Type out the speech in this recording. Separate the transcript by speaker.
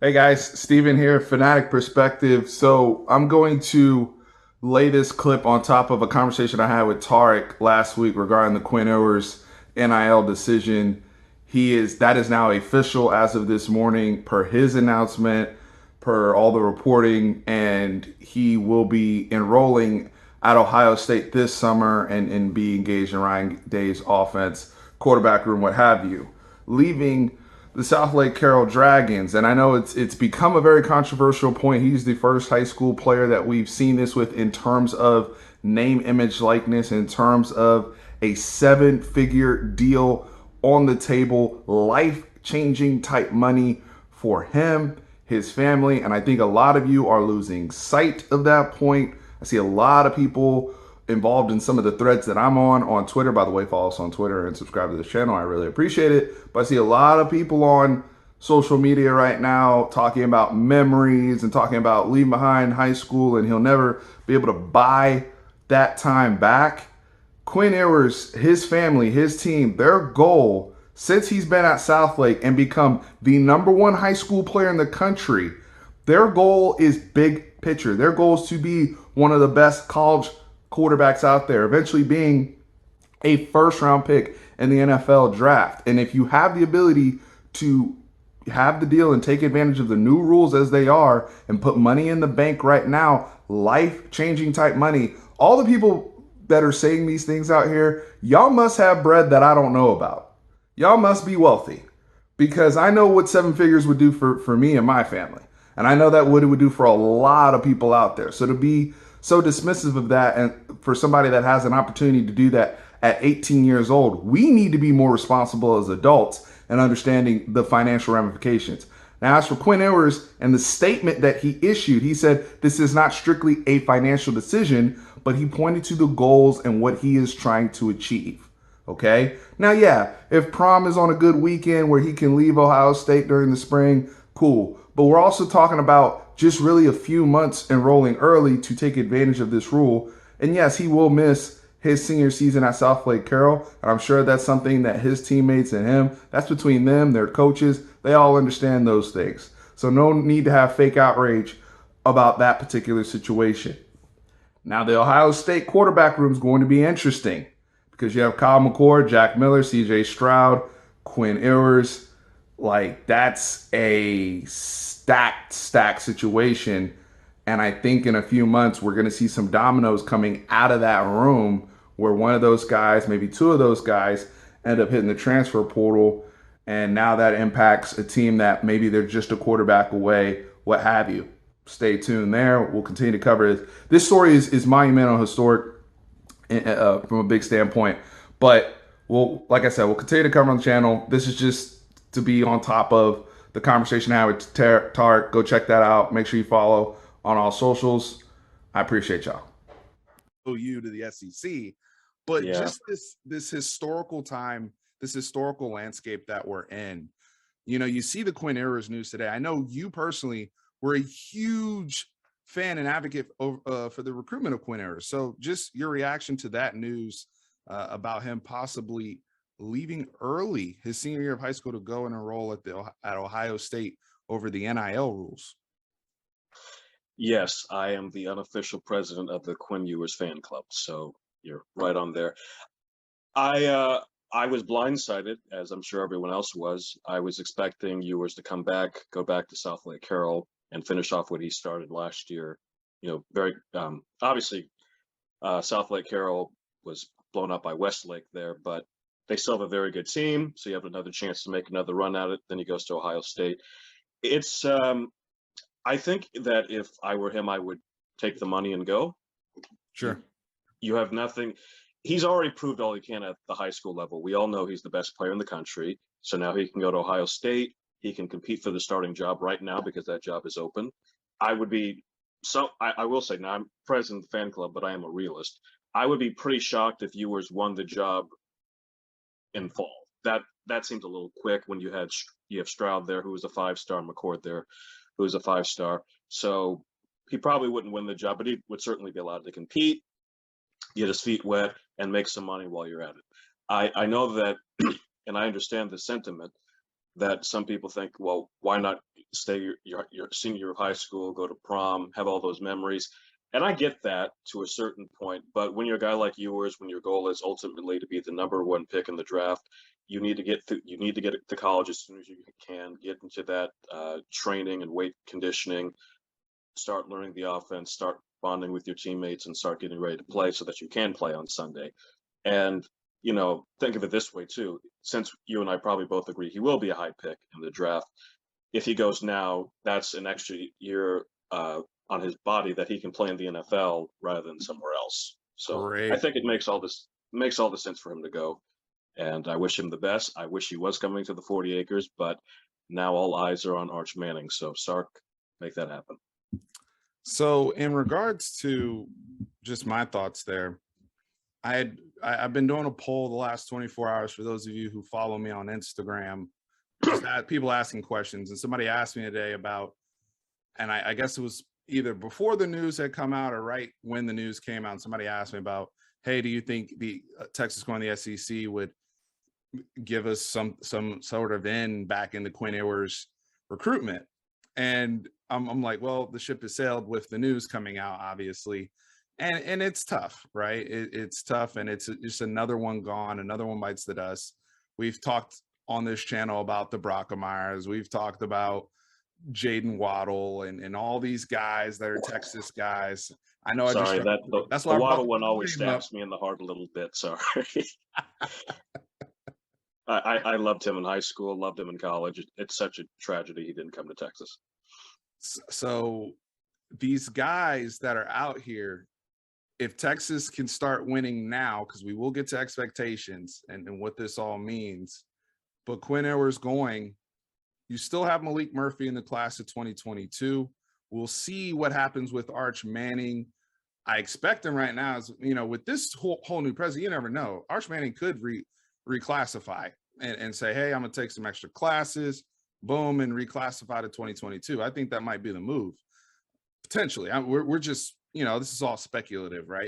Speaker 1: Hey guys, Steven here, Fanatic Perspective. So I'm going to lay this clip on top of a conversation I had with Tarek last week regarding the Quinn Ewers NIL decision. That is now official as of this morning, per his announcement, per all the reporting, and he will be enrolling at Ohio State this summer and be engaged in Ryan Day's offense, quarterback room, what have you, leaving the South Lake Carroll Dragons. And I know it's become a very controversial point. He's the first high school player that we've seen this with in terms of name, image, likeness, in terms of a seven-figure deal on the table, life-changing type money for him, his family. And I think a lot of you are losing sight of that point. I see a lot of people involved in some of the threads that I'm on Twitter. By the way, follow us on Twitter and subscribe to the channel. I really appreciate it. But I see a lot of people on social media right now talking about memories and talking about leaving behind high school and he'll never be able to buy that time back. Quinn Ewers, his family, his team, their goal since he's been at Southlake and become the number one high school player in the country, their goal is big picture. Their goal is to be one of the best college quarterbacks out there, eventually being a first round pick in the NFL draft. And if you have the ability to have the deal and take advantage of the new rules as they are and put money in the bank right now, life changing type money, all the people that are saying these things out here, y'all must have bread that I don't know about. Y'all must be wealthy because I know what seven figures would do for me and my family. And I know that what it would do for a lot of people out there. So to be so dismissive of that and for somebody that has an opportunity to do that at 18 years old, we need to be more responsible as adults and understanding the financial ramifications. Now, as for Quinn Ewers and the statement that he issued, he said this is not strictly a financial decision, but he pointed to the goals and what he is trying to achieve. Okay. Now, yeah, if prom is on a good weekend where he can leave Ohio State during the spring, cool. But we're also talking about just really a few months enrolling early to take advantage of this rule. And yes, he will miss his senior season at South Lake Carroll. And I'm sure that's something that his teammates and him, that's between them, their coaches, they all understand those things. So no need to have fake outrage about that particular situation. Now, the Ohio State quarterback room is going to be interesting because you have Kyle McCord, Jack Miller, CJ Stroud, Quinn Ewers. Like, that's a stacked situation. And I think in a few months, we're going to see some dominoes coming out of that room where one of those guys, maybe two of those guys, end up hitting the transfer portal. And now that impacts a team that maybe they're just a quarterback away, what have you. Stay tuned there. We'll continue to cover it. This story is monumental, historic from a big standpoint. But we'll, like I said, we'll continue to cover on the channel. This is just to be on top of the conversation I had with Tarek. Go check that out. Make sure you follow on all socials. I appreciate y'all. You to the SEC, but
Speaker 2: Yeah.
Speaker 1: just this historical time, this historical landscape that we're in. You know, you see the Quinn Ewers news today. I know you personally were a huge fan and advocate for the recruitment of Quinn Ewers. So just your reaction to that news about him possibly leaving early his senior year of high school to go and enroll at Ohio State over the NIL rules.
Speaker 2: Yes, I am the unofficial president of the Quinn Ewers fan club, so you're right on there. I was blindsided, as I'm sure everyone else was. I was expecting Ewers to come back, go back to South Lake Carroll, and finish off what he started last year. You know, very obviously, South Lake Carroll was blown up by Westlake there, but they still have a very good team, so you have another chance to make another run at it. Then he goes to Ohio State. It's I think that if I were him, I would take the money and go. You
Speaker 1: Sure.
Speaker 2: you have nothing. He's already proved all he can at the high school level. We all know he's the best player in the country. So now he can go to Ohio State. He can compete for the starting job right now because that job is open. I would be I will say now I'm president of the fan club, but I am a realist. I would be pretty shocked if Ewers won the job in fall. That seems a little quick when you have Stroud there, who was a 5-star, McCord there, who was a 5-star. So he probably wouldn't win the job, but he would certainly be allowed to compete, get his feet wet, and make some money while you're at it. I know that, and I understand the sentiment that some people think, well, why not stay your senior year of high school, go to prom, have all those memories. And I get that to a certain point, but when you're a guy like yours, when your goal is ultimately to be the number 1 pick in the draft, you need to get to college as soon as you can, get into that training and weight conditioning, start learning the offense, start bonding with your teammates, and start getting ready to play so that you can play on Sunday. And think of it this way too. Since you and I probably both agree he will be a high pick in the draft, if he goes now, that's an extra year on his body that he can play in the NFL rather than somewhere else. So I
Speaker 1: Great.
Speaker 2: think it makes all the sense for him to go. And I wish him the best. I wish he was coming to the 40 acres, but now all eyes are on Arch Manning. So Sark, make that happen.
Speaker 1: So in regards to just my thoughts there, I've been doing a poll the last 24 hours for those of you who follow me on Instagram, just people asking questions. And somebody asked me today about, and I guess it was either before the news had come out or right when the news came out, somebody asked me about, hey, do you think the Texas going to the SEC would give us some sort of in back in the Quinn Ewers recruitment? And I'm like, well, the ship has sailed with the news coming out, obviously. And it's tough, right? It's tough, and it's just another one gone, another one bites the dust. We've talked on this channel about the Brockermeyers. We've talked about Jaden Waddle and all these guys that are Texas guys. I know.
Speaker 2: Sorry,
Speaker 1: That's
Speaker 2: the
Speaker 1: why I brought
Speaker 2: Waddle
Speaker 1: the
Speaker 2: one always
Speaker 1: name up.
Speaker 2: stabs me in the heart a little bit. Sorry. I loved him in high school, loved him in college. It's such a tragedy he didn't come to Texas.
Speaker 1: So these guys that are out here, if Texas can start winning now, because we will get to expectations and what this all means, but Quinn Ewers going, you still have Malik Murphy in the class of 2022. We'll see what happens with Arch Manning. I expect him right now, with this whole new president, you never know. Arch Manning could reclassify and say, hey, I'm going to take some extra classes, boom, and reclassify to 2022. I think that might be the move. Potentially. We're just, this is all speculative, right?